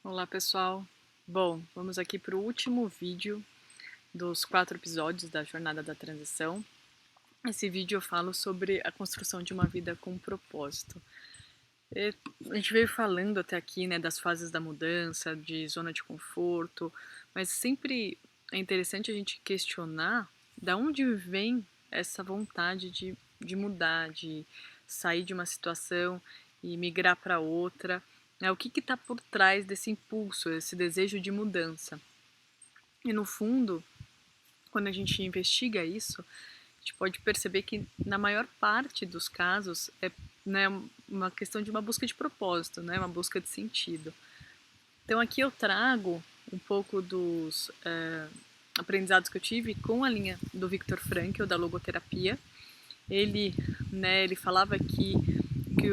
Olá pessoal, bom, vamos aqui para o último vídeo dos 4 episódios da Jornada da Transição. Esse vídeo eu falo sobre a construção de uma vida com propósito. A gente veio falando até aqui, né, das fases da mudança, de zona de conforto, mas sempre é interessante a gente questionar da onde vem essa vontade de mudar, de sair de uma situação e migrar para outra. O que está por trás desse impulso, esse desejo de mudança? E no fundo, quando a gente investiga isso, a gente pode perceber que na maior parte dos casos é, né, uma questão de uma busca de propósito, né, uma busca de sentido. Então aqui eu trago um pouco dos aprendizados que eu tive com a linha do Viktor Frankl, da logoterapia. Ele falava que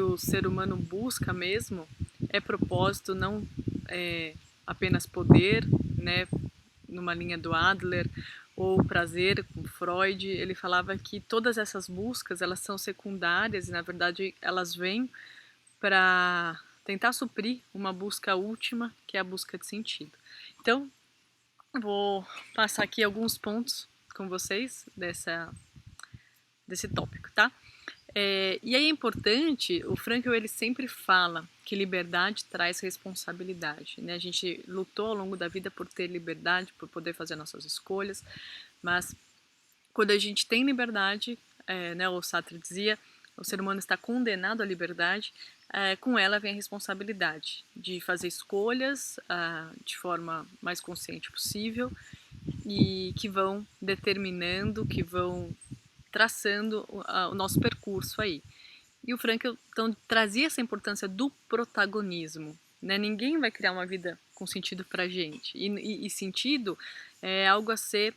o ser humano busca mesmo é propósito, não é apenas poder, né, numa linha do Adler, ou prazer, com Freud. Ele falava que todas essas buscas, elas são secundárias e, na verdade, elas vêm para tentar suprir uma busca última, que é a busca de sentido. Então, vou passar aqui alguns pontos com vocês desse tópico, tá? E aí é importante, o Frankl ele sempre fala que liberdade traz responsabilidade, né? A gente lutou ao longo da vida por ter liberdade, por poder fazer nossas escolhas, mas quando a gente tem liberdade, né, o Sartre dizia, o ser humano está condenado à liberdade, com ela vem a responsabilidade de fazer escolhas de forma mais consciente possível e que vão determinando, que vão traçando o nosso percurso aí. E o Frankl então trazia essa importância do protagonismo, né? Ninguém vai criar uma vida com sentido pra gente. E sentido é algo a ser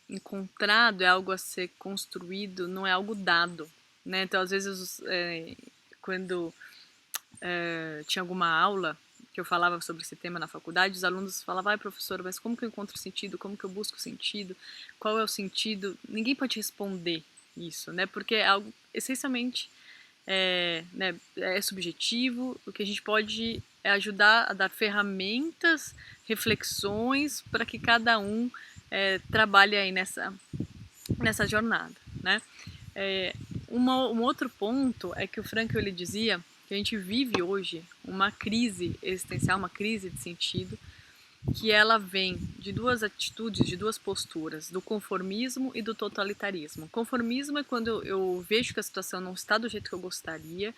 encontrado, é algo a ser construído, não é algo dado, né? Então, às vezes, quando tinha alguma aula que eu falava sobre esse tema na faculdade, os alunos falavam, professora, mas como que eu encontro sentido? Como que eu busco sentido? Qual é o sentido? Ninguém pode responder isso, né? Porque é algo essencialmente né, é subjetivo. O que a gente pode é ajudar a dar ferramentas, reflexões para que cada um trabalhe aí nessa jornada, né? Um outro ponto é que o Frankl ele dizia que a gente vive hoje uma crise existencial, uma crise de sentido, que ela vem de duas atitudes, de duas posturas, do conformismo e do totalitarismo. Conformismo é quando eu vejo que a situação não está do jeito que eu gostaria,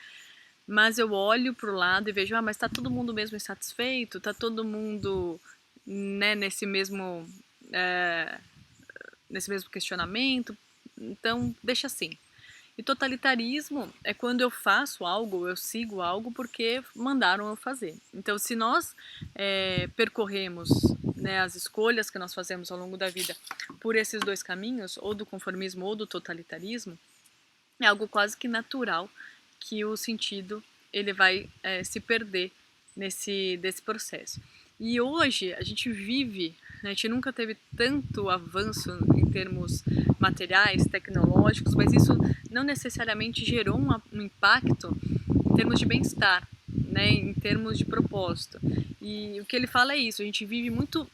mas eu olho para o lado e vejo, mas está todo mundo mesmo insatisfeito, está todo mundo, né, nesse mesmo questionamento, então deixa assim. E totalitarismo é quando eu faço algo, eu sigo algo porque mandaram eu fazer. Então, se nós percorremos, né, as escolhas que nós fazemos ao longo da vida por esses dois caminhos, ou do conformismo ou do totalitarismo, é algo quase que natural que o sentido ele vai se perder desse processo. E hoje a gente vive, né, a gente nunca teve tanto avanço em termos materiais, tecnológicos, mas isso não necessariamente gerou um impacto em termos de bem-estar, né, em termos de propósito. E o que ele fala é isso, a gente vive muito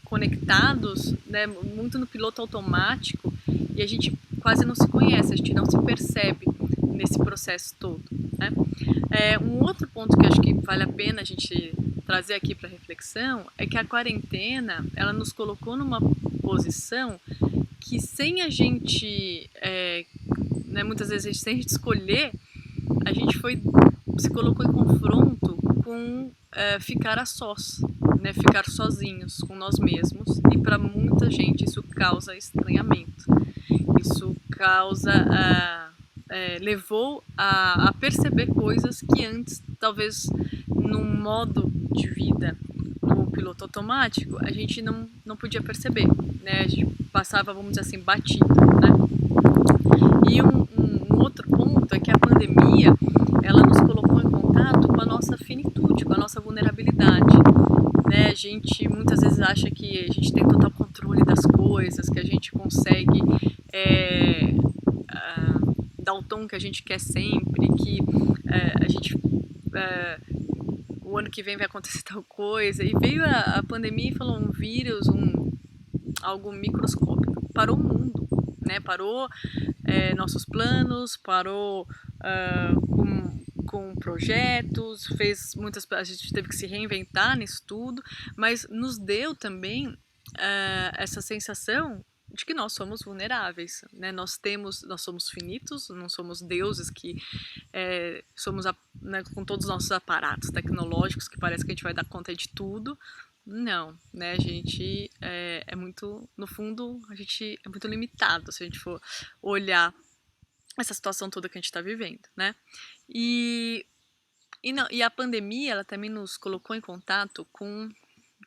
conectados, né, muito no piloto automático, e a gente quase não se conhece, a gente não se percebe nesse processo todo, né? Um outro ponto que acho que vale a pena a gente trazer aqui para reflexão é que a quarentena ela nos colocou numa posição que sem a gente, né, muitas vezes sem a gente escolher, a gente se colocou em confronto com ficar a sós, né, ficar sozinhos com nós mesmos, e para muita gente isso causa estranhamento, isso levou a perceber coisas que antes, talvez num modo de vida, no piloto automático, a gente não podia perceber, né? A gente passava, vamos dizer assim, batido, né? E um outro ponto é que a pandemia, ela nos colocou em contato com a nossa finitude, com a nossa vulnerabilidade, né? A gente muitas vezes acha que a gente tem total controle das coisas, que a gente consegue dar o tom que a gente quer sempre, que a gente o ano que vem vai acontecer tal coisa, e veio a pandemia e falou um vírus, algo microscópico, parou o mundo, né? Parou nossos planos, parou com projetos, fez a gente teve que se reinventar nisso tudo, mas nos deu também essa sensação de que nós somos vulneráveis, né? Nós somos finitos, não somos deuses que somos né, com todos os nossos aparatos tecnológicos que parece que a gente vai dar conta de tudo. Não, né? A gente é muito, no fundo, a gente é muito limitado se a gente for olhar essa situação toda que a gente está vivendo, né? E a pandemia, ela também nos colocou em contato com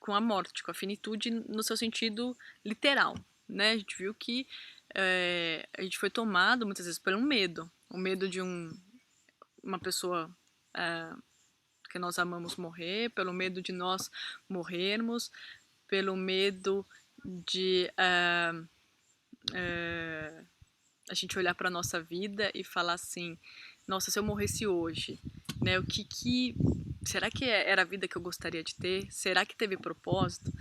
a morte, com a finitude no seu sentido literal, né? A gente viu que a gente foi tomado muitas vezes pelo medo, o medo de uma pessoa que nós amamos morrer, pelo medo de nós morrermos, pelo medo de a gente olhar para a nossa vida e falar assim, nossa, se eu morresse hoje, né, será que era a vida que eu gostaria de ter? Será que teve propósito?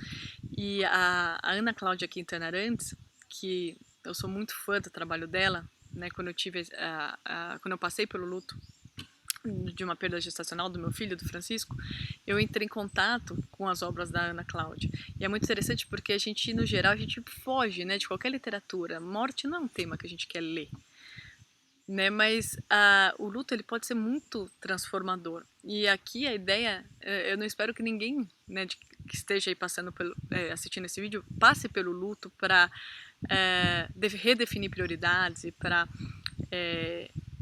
E a Ana Cláudia Quintana Arantes, que eu sou muito fã do trabalho dela, né, quando eu passei pelo luto de uma perda gestacional do meu filho, do Francisco, eu entrei em contato com as obras da Ana Cláudia. E é muito interessante porque a gente, no geral, a gente foge, né, de qualquer literatura. Morte não é um tema que a gente quer ler, né, mas o luto ele pode ser muito transformador. E aqui a ideia, eu não espero que ninguém, né, que esteja aí passando assistindo esse vídeo, passe pelo luto para redefinir prioridades e para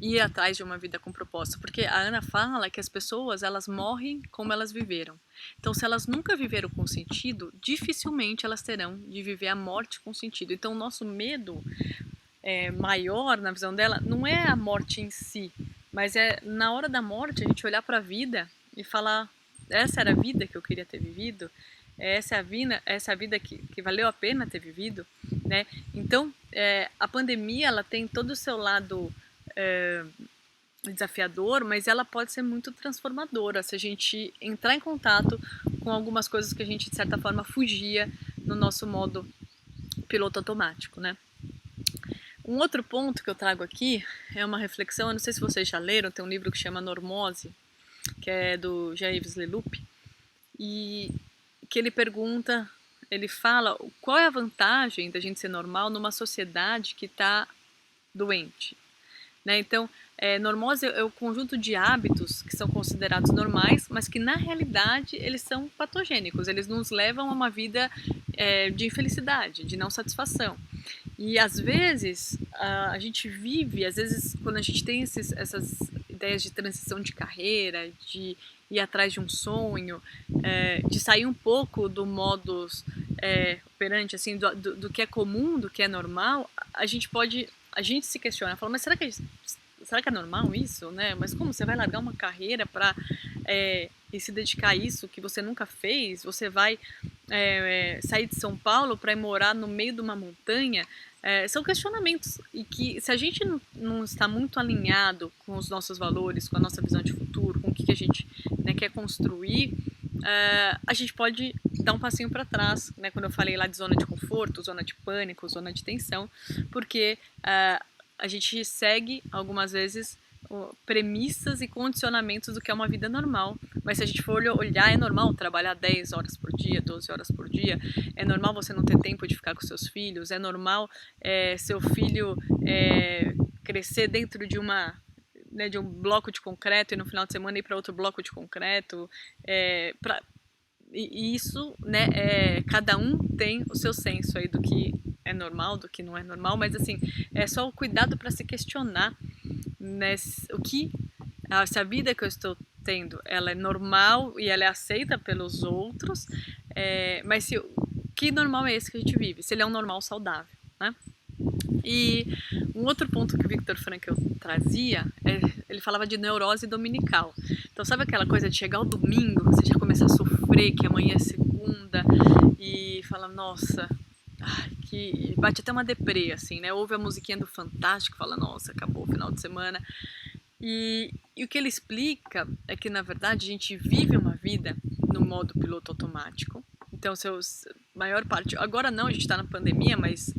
ir atrás de uma vida com propósito, porque a Ana fala que as pessoas, elas morrem como elas viveram. Então, se elas nunca viveram com sentido, dificilmente elas terão de viver a morte com sentido. Então, o nosso medo maior, na visão dela, não é a morte em si, mas é na hora da morte a gente olhar para a vida e falar, essa era a vida que eu queria ter vivido, essa é a vida que valeu a pena ter vivido, né? Então, a pandemia, ela tem todo o seu lado desafiador, mas ela pode ser muito transformadora se a gente entrar em contato com algumas coisas que a gente, de certa forma, fugia no nosso modo piloto automático, né? Um outro ponto que eu trago aqui é uma reflexão, eu não sei se vocês já leram, tem um livro que chama Normose, que é do Jean-Yves Leloup, e que ele fala qual é a vantagem da gente ser normal numa sociedade que está doente, né? Então, normose é o conjunto de hábitos que são considerados normais, mas que na realidade eles são patogênicos, eles nos levam a uma vida de infelicidade, de não satisfação. E às vezes a gente vive, às vezes quando a gente tem essas ideias de transição de carreira, de ir atrás de um sonho, de sair um pouco do modus operandi, assim, do que é comum, do que é normal, a gente se questiona, fala, mas será que é normal isso, né? Mas como você vai largar uma carreira para e se dedicar a isso que você nunca fez? Você vai sair de São Paulo para ir morar no meio de uma montanha? São questionamentos e que se a gente não está muito alinhado com os nossos valores, com a nossa visão de futuro, com o que a gente quer construir, a gente pode dar um passinho para trás, né? Quando eu falei lá de zona de conforto, zona de pânico, zona de tensão, porque a gente segue algumas vezes premissas e condicionamentos do que é uma vida normal, mas se a gente for olhar, é normal trabalhar 10 horas por dia, 12 horas por dia, é normal você não ter tempo de ficar com seus filhos, é normal seu filho crescer dentro de de um bloco de concreto e no final de semana ir para outro bloco de concreto, e isso, né, cada um tem o seu senso aí do que é normal, do que não é normal, mas assim, é só o cuidado para se questionar, né, se a vida que eu estou tendo, ela é normal e ela é aceita pelos outros, mas que normal é esse que a gente vive? Se ele é um normal saudável, né? E um outro ponto que o Viktor Frankl trazia, ele falava de neurose dominical. Então sabe aquela coisa de chegar ao domingo, você já começa a sofrer que amanhã é segunda e fala, nossa, que bate até uma deprê, assim, né? Ouve a musiquinha do Fantástico, fala, nossa, acabou o final de semana. E o que ele explica é que, na verdade, a gente vive uma vida no modo piloto automático. Então, maior parte... Agora não, a gente está na pandemia, mas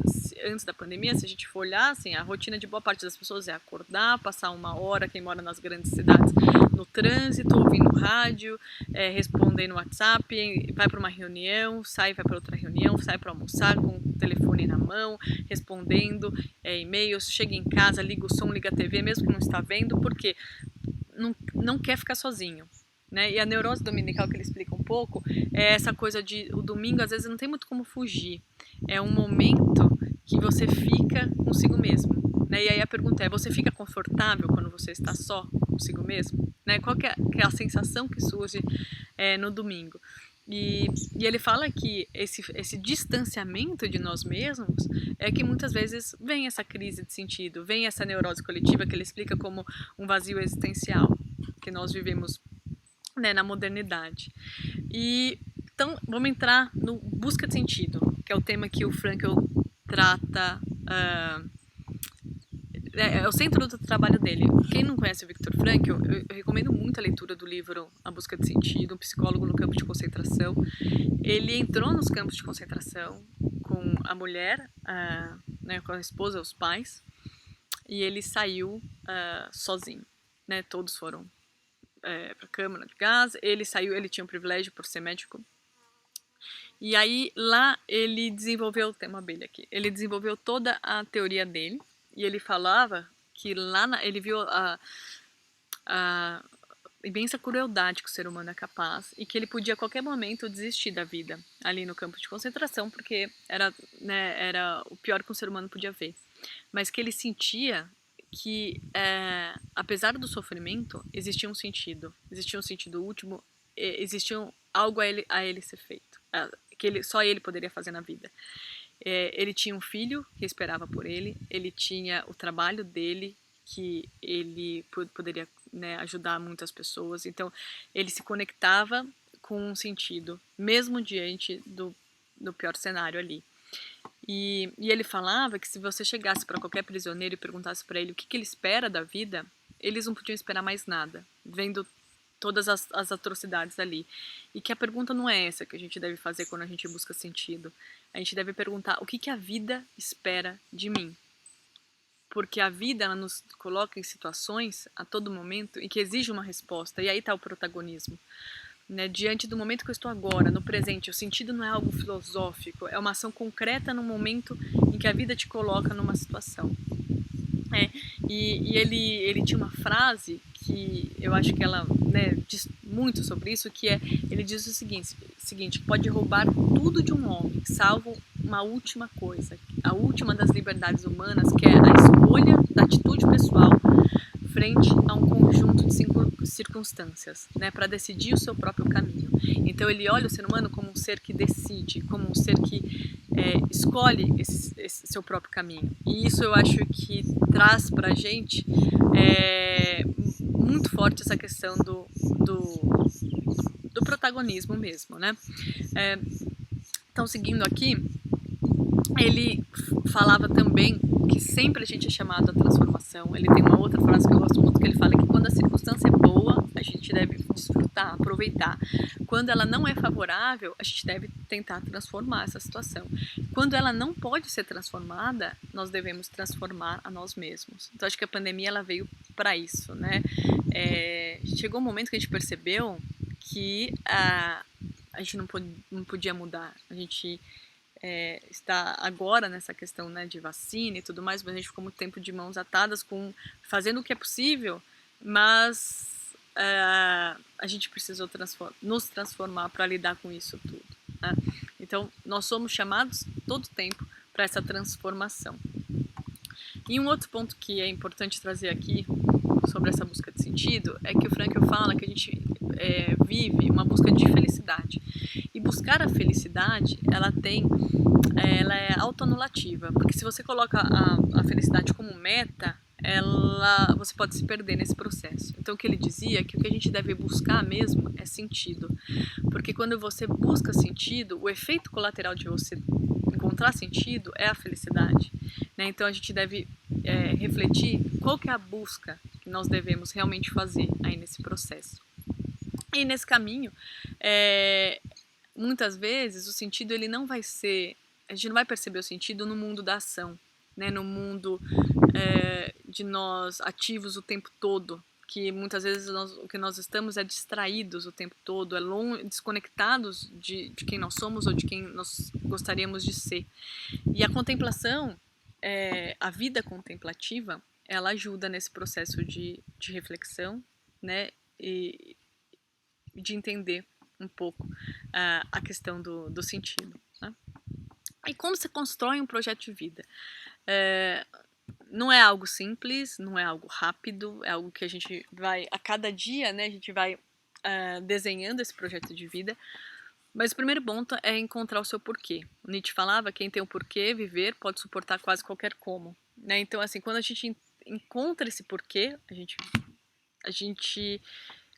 antes da pandemia, se a gente for olhar, assim, a rotina de boa parte das pessoas é acordar, passar uma hora, quem mora nas grandes cidades, no trânsito, ouvindo rádio, respondendo no WhatsApp, vai para uma reunião, vai para outra reunião, sai para almoçar com o telefone na mão, respondendo e-mails, chega em casa, liga o som, liga a TV, mesmo que não está vendo, porque não quer ficar sozinho. Né? E a neurose dominical, que ele explica um pouco, é essa coisa de o domingo às vezes não tem muito como fugir, é um momento que você fica consigo mesmo, né? E aí a pergunta é, você fica confortável quando você está só consigo mesmo? Né? Qual que é a sensação que surge no domingo? E ele fala que esse distanciamento de nós mesmos é que muitas vezes vem essa crise de sentido, vem essa neurose coletiva que ele explica como um vazio existencial que nós vivemos, né, na modernidade. Então, vamos entrar no busca de sentido, que é o tema que o Frankl trata, é o centro do trabalho dele. Quem não conhece o Viktor Frankl, eu recomendo muito a leitura do livro A Busca de Sentido, um psicólogo no campo de concentração. Ele entrou nos campos de concentração com a mulher, né, com a esposa, os pais, e ele saiu sozinho, né, todos foram para a câmara de gás, ele saiu, ele tinha um privilégio por ser médico, e aí lá ele desenvolveu o tema abelha aqui, ele desenvolveu toda a teoria dele, e ele falava que lá ele viu a imensa crueldade que o ser humano é capaz, e que ele podia a qualquer momento desistir da vida ali no campo de concentração, porque era o pior que um ser humano podia ver, mas que ele sentia que, apesar do sofrimento, existia um sentido último, existia algo a ele ser feito, que só ele poderia fazer na vida. Ele tinha um filho que esperava por ele tinha o trabalho dele, que ele poderia, né, ajudar muitas pessoas, então ele se conectava com um sentido, mesmo diante do pior cenário ali. E ele falava que se você chegasse para qualquer prisioneiro e perguntasse para ele o que ele espera da vida, eles não podiam esperar mais nada, vendo todas as atrocidades ali. E que a pergunta não é essa que a gente deve fazer quando a gente busca sentido. A gente deve perguntar o que a vida espera de mim. Porque a vida, ela nos coloca em situações a todo momento e que exige uma resposta, e aí está o protagonismo. Né, diante do momento que eu estou agora, no presente, o sentido não é algo filosófico, é uma ação concreta no momento em que a vida te coloca numa situação. E ele tinha uma frase que eu acho que ela, né, diz muito sobre isso, que ele diz o seguinte, pode roubar tudo de um homem, salvo uma última coisa, a última das liberdades humanas, que é a escolha da atitude pessoal frente a um conjunto de circunstâncias, né, para decidir o seu próprio caminho. Então ele olha o ser humano como um ser que decide, como um ser que escolhe esse seu próprio caminho. E isso eu acho que traz para a gente muito forte essa questão do protagonismo mesmo, né? Então, seguindo aqui, ele falava também que sempre a gente é chamado à transformação. Ele tem uma outra frase que eu gosto muito, que ele fala que quando a circunstância é boa, a gente deve desfrutar, aproveitar. Quando ela não é favorável, a gente deve tentar transformar essa situação. Quando ela não pode ser transformada, nós devemos transformar a nós mesmos. Então, acho que a pandemia ela veio para isso, né? Chegou um momento que a gente percebeu que a gente não podia mudar. A gente está agora nessa questão, né, de vacina e tudo mais, mas a gente ficou muito tempo de mãos atadas, fazendo o que é possível, mas a gente precisou nos transformar para lidar com isso tudo, né? Então, nós somos chamados todo tempo para essa transformação. E um outro ponto que é importante trazer aqui sobre essa busca de sentido é que o Frankl fala que a gente vive uma busca de felicidade. E buscar a felicidade, ela é autoanulativa, porque se você coloca a felicidade como meta, você pode se perder nesse processo. Então o que ele dizia é que o que a gente deve buscar mesmo é sentido, porque quando você busca sentido, o efeito colateral de você encontrar sentido é a felicidade, né? Então a gente deve refletir qual que é a busca que nós devemos realmente fazer aí nesse processo. E nesse caminho, muitas vezes o sentido ele não vai ser, a gente não vai perceber o sentido no mundo da ação, né? No mundo de nós ativos o tempo todo, que muitas vezes o que nós estamos é distraídos o tempo todo, desconectados de quem nós somos ou de quem nós gostaríamos de ser. E a contemplação, a vida contemplativa, ela ajuda nesse processo de reflexão, né, e de entender um pouco a questão do sentido. Né? E como se constrói um projeto de vida? Não é algo simples, não é algo rápido, é algo que a gente vai, a cada dia, né, a gente vai desenhando esse projeto de vida. Mas o primeiro ponto é encontrar o seu porquê. O Nietzsche falava que quem tem o porquê viver pode suportar quase qualquer como. Né? Então, assim, quando a gente encontra esse porquê, a gente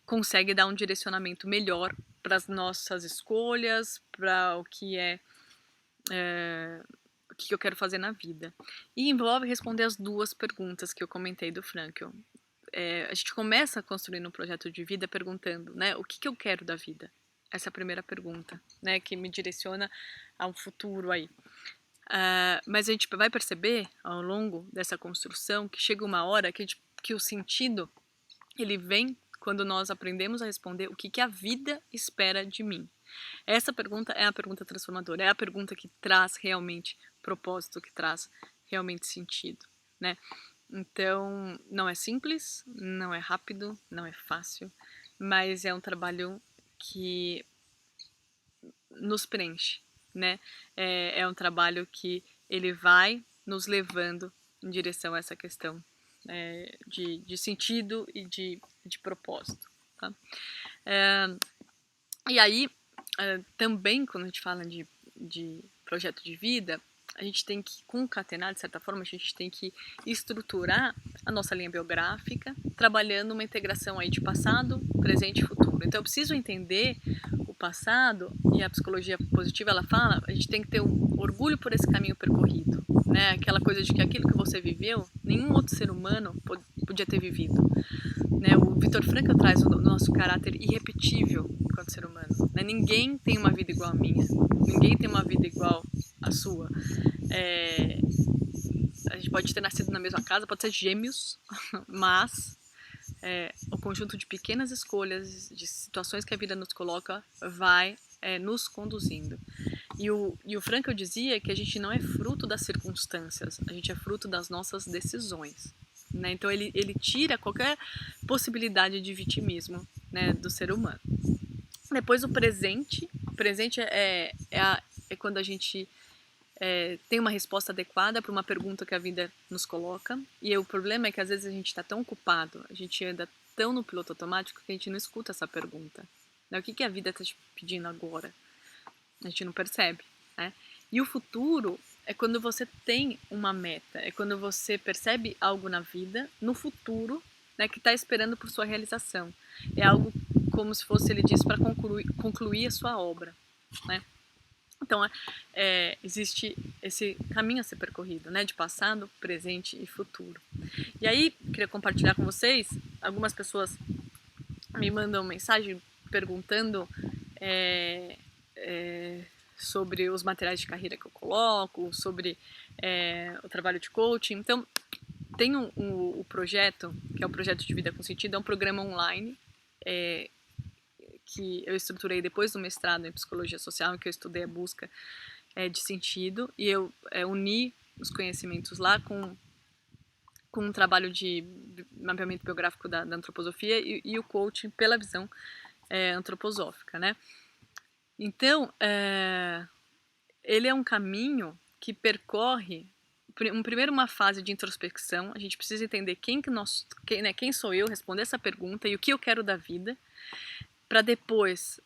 consegue dar um direcionamento melhor para as nossas escolhas, para o que o que eu quero fazer na vida. E envolve responder as duas perguntas que eu comentei do Frankl. A gente começa construindo um projeto de vida perguntando, né, o que eu quero da vida? Essa é a primeira pergunta, né, que me direciona a um futuro aí. Mas a gente vai perceber ao longo dessa construção que chega uma hora que o sentido ele vem quando nós aprendemos a responder o que a vida espera de mim. Essa pergunta é a pergunta transformadora, é a pergunta que traz realmente propósito, que traz realmente sentido, né? Então, não é simples, não é rápido, não é fácil, mas é um trabalho que nos preenche, né? É um trabalho que ele vai nos levando em direção a essa questão de sentido e de propósito. Tá? E aí, também, quando a gente fala de projeto de vida, a gente tem que concatenar, de certa forma, a gente tem que estruturar a nossa linha biográfica, trabalhando uma integração aí de passado, presente e futuro. Então, eu preciso entender o passado, e a psicologia positiva, ela fala, a gente tem que ter um orgulho por esse caminho percorrido, né? Aquela coisa de que aquilo que você viveu, nenhum outro ser humano podia ter vivido. Né? O Viktor Frankl traz o nosso caráter irrepetível enquanto ser humano. Né? Ninguém tem uma vida igual a minha, ninguém tem uma vida igual a sua. A gente pode ter nascido na mesma casa, pode ser gêmeos, mas o conjunto de pequenas escolhas, de situações que a vida nos coloca, vai nos conduzindo. E o Frankl dizia que a gente não é fruto das circunstâncias, a gente é fruto das nossas decisões. Né? Então ele tira qualquer possibilidade de vitimismo, né, do ser humano. Depois o presente é quando a gente tem uma resposta adequada para uma pergunta que a vida nos coloca. E o problema é que às vezes a gente está tão ocupado, a gente anda tão no piloto automático que a gente não escuta essa pergunta. Né? O que a vida está te pedindo agora? A gente não percebe. Né? E o futuro é quando você tem uma meta, é quando você percebe algo na vida, no futuro, né, que está esperando por sua realização. É algo como se fosse, ele diz, para concluir a sua obra. Né? Então, existe esse caminho a ser percorrido, né, de passado, presente e futuro. E aí, queria compartilhar com vocês, algumas pessoas me mandam mensagem perguntando sobre os materiais de carreira que eu coloco, sobre o trabalho de coaching. Então, tem o projeto, que é o Projeto de Vida com Sentido, é um programa online que eu estruturei depois do mestrado em Psicologia Social, em que eu estudei a busca de sentido, e eu uni os conhecimentos lá com um trabalho de mapeamento biográfico da antroposofia e o coaching pela visão antroposófica, né? Então, ele é um caminho que percorre primeiro uma fase de introspecção. A gente precisa entender quem sou eu, responder essa pergunta e o que eu quero da vida, para depois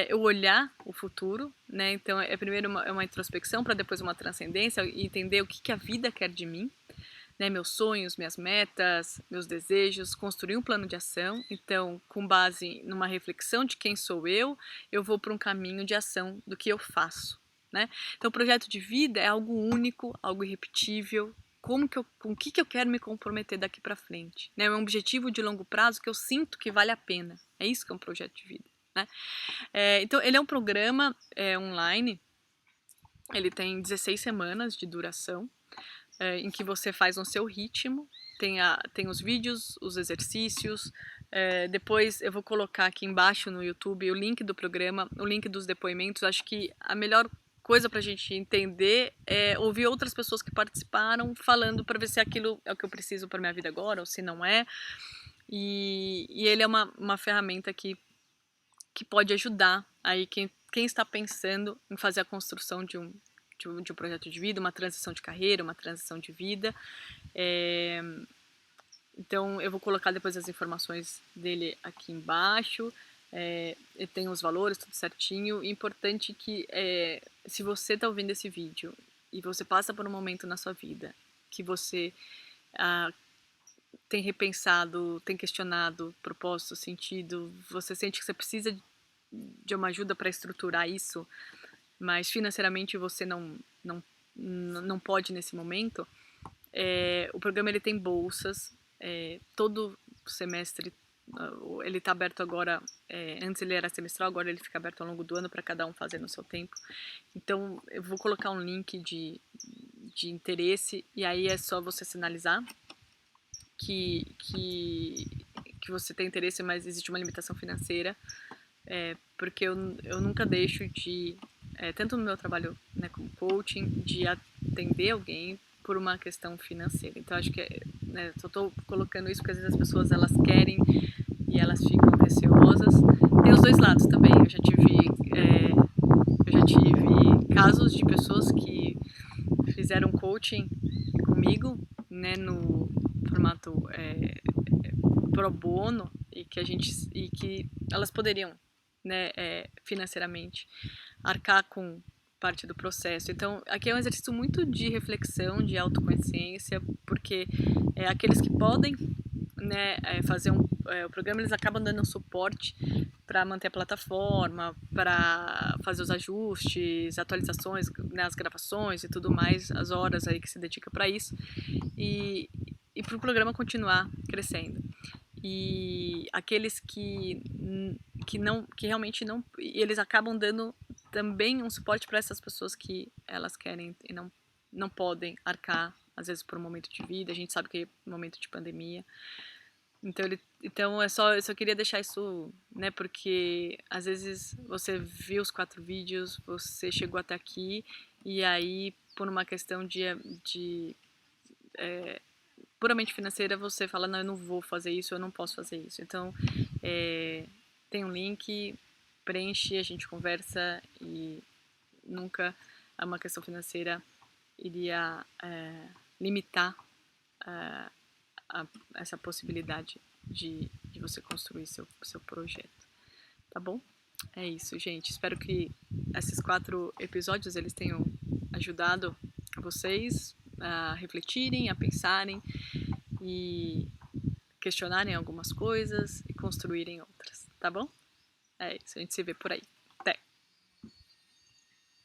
eu olhar o futuro, né? Então primeiro uma introspecção, para depois uma transcendência e entender o que a vida quer de mim, né? Meus sonhos, minhas metas, meus desejos, construir um plano de ação. Então, com base numa reflexão de quem sou eu vou para um caminho de ação do que eu faço. Né? Então, o projeto de vida é algo único, algo irrepetível, com o que eu quero me comprometer daqui para frente, né? É um objetivo de longo prazo que eu sinto que vale a pena. É isso que é um projeto de vida, né? Então, ele é um programa online, ele tem 16 semanas de duração, em que você faz no seu ritmo, tem os vídeos, os exercícios, depois eu vou colocar aqui embaixo no YouTube o link do programa, o link dos depoimentos. Acho que a melhor coisa pra gente entender é ouvir outras pessoas que participaram falando para ver se aquilo é o que eu preciso para minha vida agora ou se não é. E ele é uma ferramenta que pode ajudar aí quem está pensando em fazer a construção de um projeto de vida, uma transição de carreira, uma transição de vida. Então eu vou colocar depois as informações dele aqui embaixo. Tem os valores, tudo certinho. Importante que se você está ouvindo esse vídeo e você passa por um momento na sua vida que você tem repensado, tem questionado propósito, sentido, você sente que você precisa de uma ajuda para estruturar isso, mas financeiramente você não pode nesse momento, o programa ele tem bolsas, todo semestre ele está aberto agora, antes ele era semestral, agora ele fica aberto ao longo do ano para cada um fazer no seu tempo. Então eu vou colocar um link de interesse e aí é só você sinalizar que você tem interesse, mas existe uma limitação financeira, porque eu nunca deixo de, tanto no meu trabalho, né, como coaching, de atender alguém por uma questão financeira. Então acho que só estou colocando isso porque às vezes as pessoas elas querem e elas ficam receosas. Tem os dois lados também. Eu já tive casos de pessoas que fizeram coaching comigo, né, no formato pro bono e que elas poderiam, né, financeiramente arcar com parte do processo. Então, aqui é um exercício muito de reflexão, de autoconsciência, porque aqueles que podem, né, fazer o programa, eles acabam dando um suporte para manter a plataforma, para fazer os ajustes, atualizações, né, as gravações e tudo mais, as horas aí que se dedica para isso, e para o programa continuar crescendo. E aqueles que realmente não, e eles acabam dando também um suporte para essas pessoas que elas querem e não podem arcar, às vezes por um momento de vida. A gente sabe que é um momento de pandemia. Então eu só queria deixar isso, né, porque às vezes você viu os 4 vídeos, você chegou até aqui e aí por uma questão de puramente financeira você fala, não, eu não vou fazer isso, eu não posso fazer isso. Então tem um link, preenche, a gente conversa e nunca uma questão financeira iria limitar essa possibilidade de você construir seu projeto, tá bom? É isso, gente. Espero que esses 4 episódios eles tenham ajudado vocês a refletirem, a pensarem e questionarem algumas coisas e construírem outras, tá bom? É isso, a gente se vê por aí.